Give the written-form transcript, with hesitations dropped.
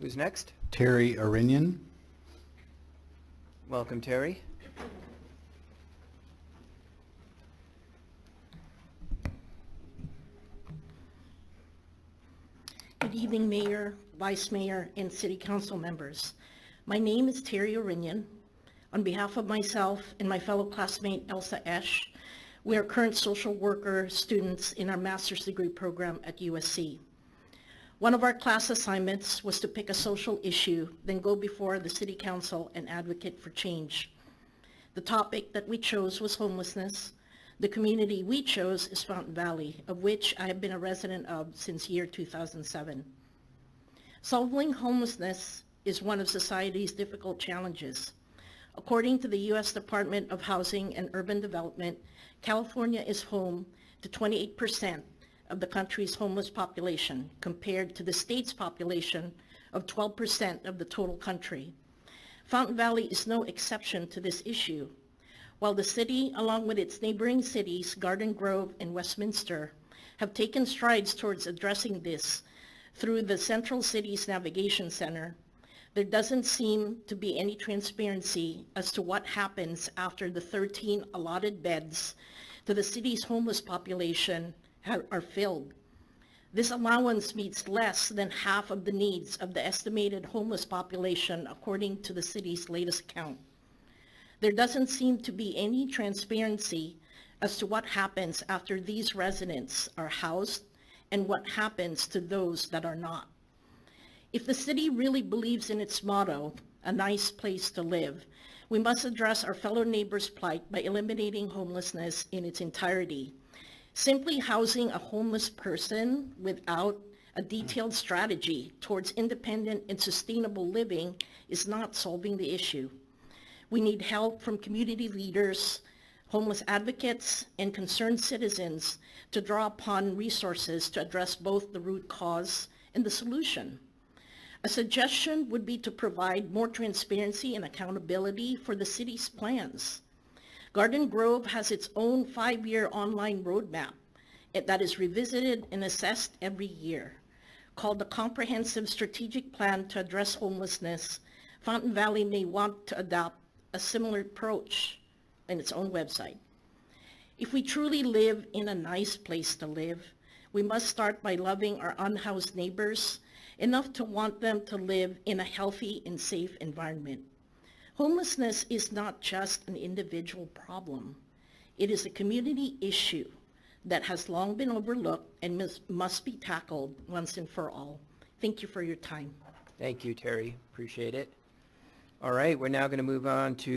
Who's next? Terri Orinion. Welcome, Terry. Good evening, Mayor, Vice Mayor, and City Council members. My name is Terri Orinion. On behalf of myself and my fellow classmate Elsa Esch, we are current social worker students in our master's degree program at USC. One of our class assignments was to pick a social issue, then go before the City Council and advocate for change. The topic that we chose was homelessness. The community we chose is Fountain Valley, of which I have been a resident of since year 2007. Solving homelessness is one of society's difficult challenges. According to the U.S. Department of Housing and Urban Development, California is home to 28% of the country's homeless population, compared to the state's population of 12% of the total country. Fountain Valley is no exception to this issue. While the city, along with its neighboring cities, Garden Grove and Westminster, have taken strides towards addressing this through the Central Cities Navigation Center, there doesn't seem to be any transparency as to what happens after the 13 allotted beds to the city's homeless population are filled. This allowance meets less than half of the needs of the estimated homeless population according to the city's latest count. There doesn't seem to be any transparency as to what happens after these residents are housed and what happens to those that are not. If the city really believes in its motto, a nice place to live, we must address our fellow neighbors' plight by eliminating homelessness in its entirety. Simply housing a homeless person without a detailed strategy towards independent and sustainable living is not solving the issue. We need help from community leaders, homeless advocates, and concerned citizens to draw upon resources to address both the root cause and the solution. A suggestion would be to provide more transparency and accountability for the city's plans. Garden Grove has its own 5-year online roadmap that is revisited and assessed every year. Called the Comprehensive Strategic Plan to Address Homelessness, Fountain Valley may want to adopt a similar approach in its own website. If we truly live in a nice place to live, we must start by loving our unhoused neighbors enough to want them to live in a healthy and safe environment. Homelessness is not just an individual problem. It is a community issue that has long been overlooked and must be tackled once and for all. Thank you for your time. Thank you, Terry. Appreciate it. All right, we're now going to move on to